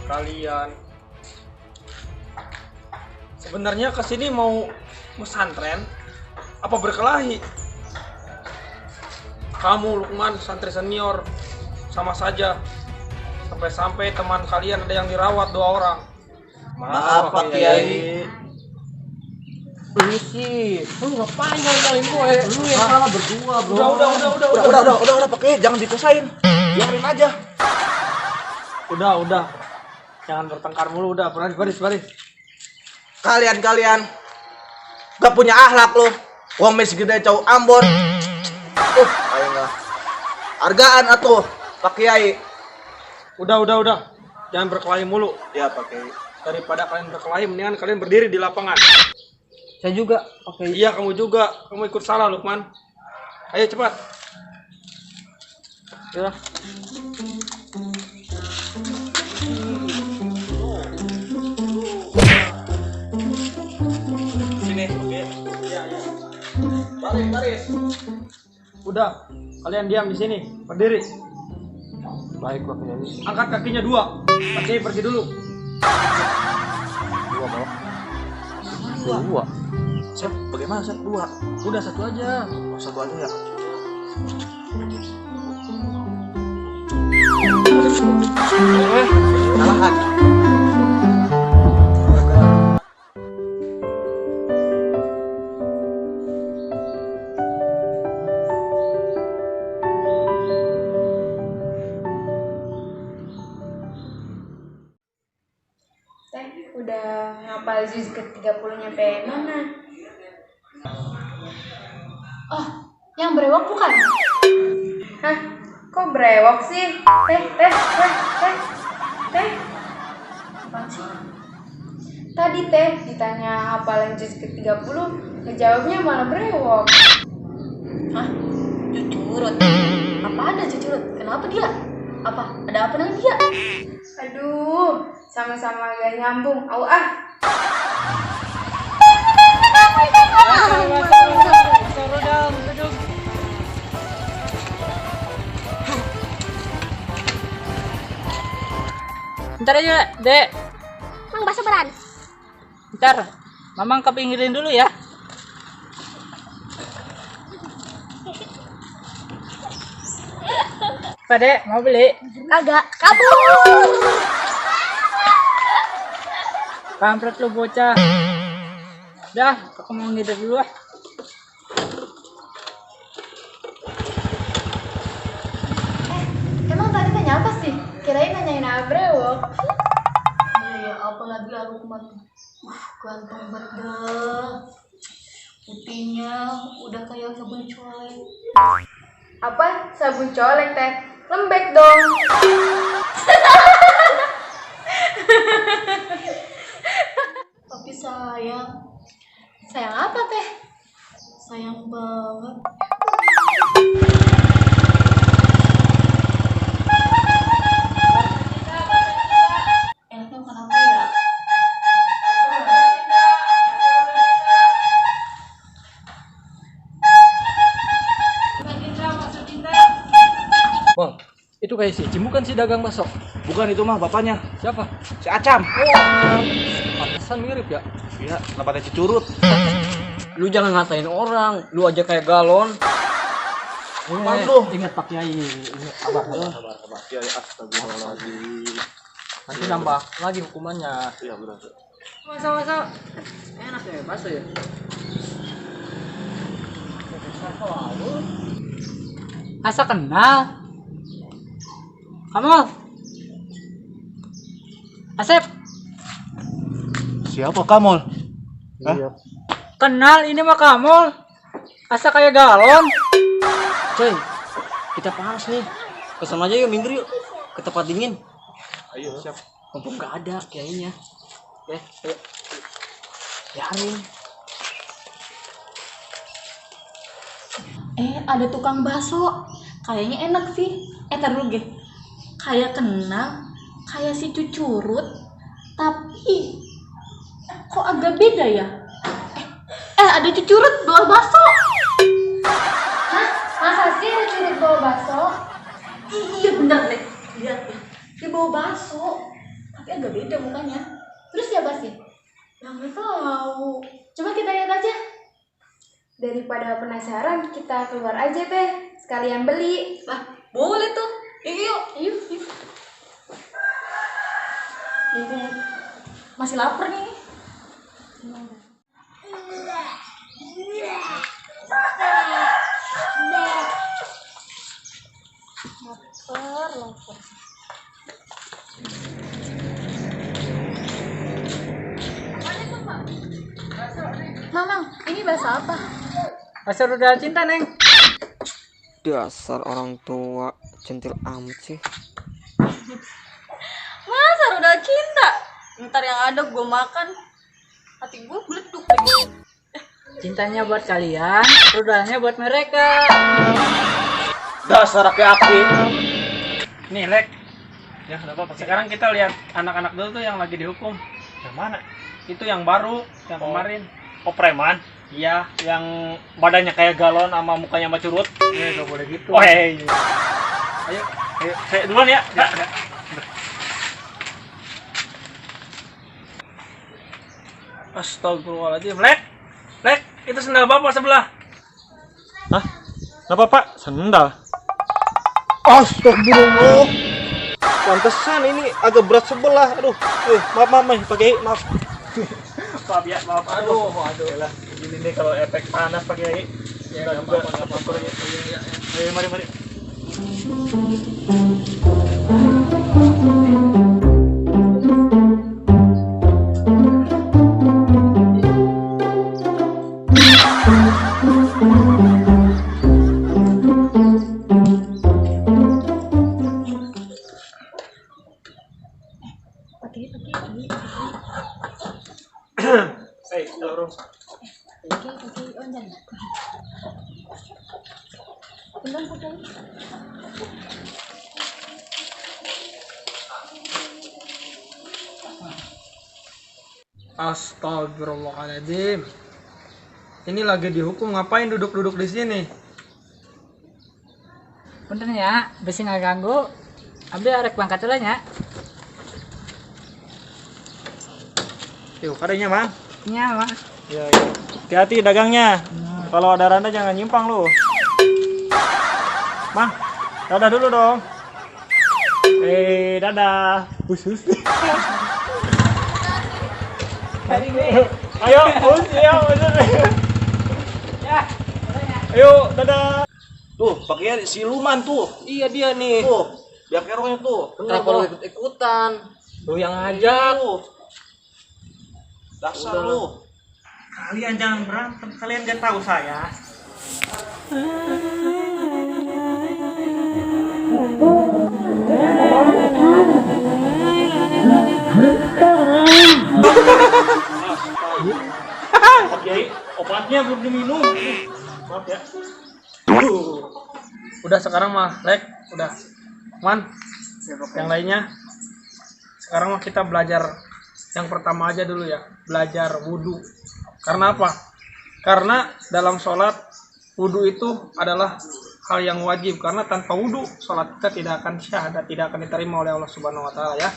kalian. Sebenarnya kesini mau pesantren apa berkelahi? Kamu Lukman santri senior sama saja. Sampai-sampai teman kalian ada yang dirawat 2 orang. Maaf Pak Kiai. Lu sih, lu ngapain nyalain gue? Lu yang salah berdua, bro. Udah Pak Kiai, jangan dikusain. Biarin aja. Udah. Jangan bertengkar mulu, udah. Baris. Kalian gak punya akhlak lo. Wong mes gede cowok Ambon. Ayo enggak. Hargaan atuh, Pak Kiai. Udah. Jangan berkelahi mulu. Ya Pak Kiai. Daripada kalian berkelahi, mendingan kalian berdiri di lapangan. Saya juga, oke. Iya, kamu juga. Kamu ikut salah, Lukman. Ayo cepat. Ya. Sini, Oke. Iya. Baris. Udah, kalian diam di sini. Berdiri. Baik, Pak Kiai. Angkat kakinya 2. Oke, pergi dulu. 2. Sep, bagaimana Sep? 2. Udah 1 aja. Oh, 1 aja ya. Salahan. Udah ngapal juz ke-30 nyampe mana? Oh, yang brewok bukan? Hah? Kok brewok sih? Teh. Apaan sih? Tadi Teh ditanya hafalan juz ke-30, ngejawabnya malah brewok. Hah? Cucurut? Apa ada cucurut? Kenapa dia? Ada apa dengan dia? Aduh, sama-sama gak nyambung. Au ah. Bentar aja, Dek. Mang bahasa beran. Bentar. Mamang kepinggirin dulu ya. Pak Dek, mau beli? Kagak, kabur. Kampret lu bocah. Dah, aku mau ngider dulu ah. Emang tadi tanya apa sih? Kirain nanyain brewok. Iya, apa lagi Lukman? Ganteng banget dah. Putihnya udah kayak sabun colek. Apa? Sabun colek Teh? Lembek dong. Tapi sayang Sayang apa Teh? banget. Enaknya makan apa ya? Bang, itu kayak si Cim bukan si dagang bakso. Bukan itu mah bapaknya. Siapa? Si Acam. Pantesan mirip ya. Iya, kenapa teh curut? Lu jangan ngatain orang, lu aja kayak galon. Apaan lu? Ingat Pak Kiai. Sabar. Ya, astagfirullahaladzim. Nanti nambah lagi hukumannya. Iya, benar. Masa enak ya bakso ya. Asa kenal. Kamu Asep, Siapa Kamol? Hah? kenal ini mah Kamul. Asa kayak galon. Coy, kita panas nih. Kesana aja yuk, minggir yuk. Ke tempat dingin. Ayo, siap. Mumpung gak ada kayaknya. Ayo. Biarin. Ada tukang bakso. Kayaknya enak sih. Tar dulu, Ge. Kayak kenal, kayak si Cucurut, tapi kok agak beda ya? Ada Cucurut bawa bakso. Hah? Masa sih ada curut bawa bakso? Iya bener deh. Lihat ya. Dia bawa bakso. tapi agak beda mukanya. Terus siapa sih? Yang nggak tahu. Coba kita lihat aja. Daripada penasaran, kita keluar aja teh. Sekalian beli. Lah, boleh tuh. Yuk. Ini masih lapar nih. Lapar. Mamang, ini bahasa apa? Asal udah cinta, Neng. Dasar orang tua centil amat sih. Masa udah cinta? Ntar yang ada gue makan, hati gue beleduk lagi. Cintanya buat kalian, rudalnya buat mereka. Dasar aki-aki. Nih, Lek. Ya, enggak apa-apa. Sekarang kita lihat anak-anak dulu tuh yang lagi dihukum. Yang mana? Itu yang baru, yang kemarin. Oh, preman Iya. yang badannya kayak galon sama mukanya sama curut. Enggak boleh gitu. Oh, iya. Ayo. Ayo, saya duluan ya. Ya. Astagfirullahaladzim. Lek, itu sendal bapak sebelah. Hah? Kenapa, Pak? Sendal. Astagfirullah. Pantesan ini agak berat sebelah. Aduh. Maaf, Pak Kiai, maaf. Maaf ya, maaf. Aduh. Yalah, gini nih kalau efek panas Pak Kiai. Ya, enggak apa-apa. Ayo, mari. Dorong. Astagfirullahaladzim. Ini lagi dihukum, ngapain duduk-duduk di sini? Punten ya, besi nggak ganggu. Abi arek bangkat lah nya. Yuk, kadenya, Mang. Nya, Mak. Ya. Hati-hati dagangnya. Kalau ada randa jangan nyimpang lu. Mang, dadah dulu dong. Dadah. Khusus. Ayo, ayo, dadah. Tuh, pakai siluman tuh. Iya dia nih. Tuh, biar kerongnya tuh. Kenapa lu ikut-ikutan? Lu yang ngajak. Tuh. Dasar lu. Kalian jangan berantem, kalian gak tahu saya. Oke, obatnya belum diminum. Maaf ya. Udah sekarang mah, Lek, udah. Man, yang lainnya. Sekarang mah kita belajar yang pertama aja dulu ya, belajar wudhu. Karena apa? Karena dalam sholat wudhu itu adalah hal yang wajib, karena tanpa wudhu sholat kita tidak akan syahadat, tidak akan diterima oleh Allah Subhanahu Wa Taala ya.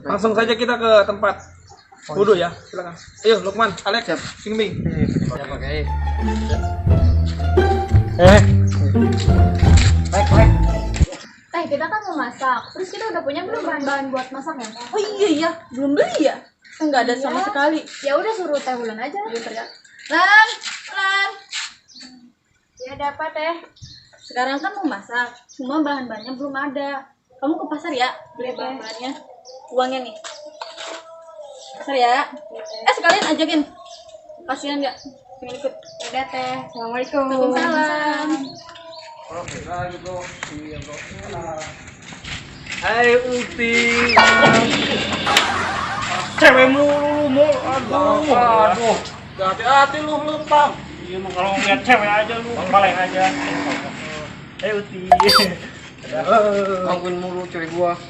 Langsung saja kita ke tempat wudhu ya, silakan. Ayo Lukman, Alex, Singbing. Ya pakai. Baik. Kita kan mau masak. Terus kita udah punya belum bahan-bahan buat masaknya? Oh iya, belum beli ya? Enggak ada sama sekali. Ya udah suruh Teh Wulan aja. Ya. Lan. Ya ada apa Teh? Sekarang kan mau masak, cuma bahan-bahannya belum ada. Kamu ke pasar ya, beli bahan-bahannya. Uangnya nih. Pasar ya. Sekalian ajakin. Kasihan nggak? Pengen ikut. Udah Teh. Assalamualaikum. Waalaikumsalam. Oke, gitu. Iya, Bro. Hai Uti. Cewek mulu, aduh. Hati-hati lu Pam. Iya, lu kalau ngeliat cewek aja lu, baleng aja. Uti. Gangguin mulu cewek gua.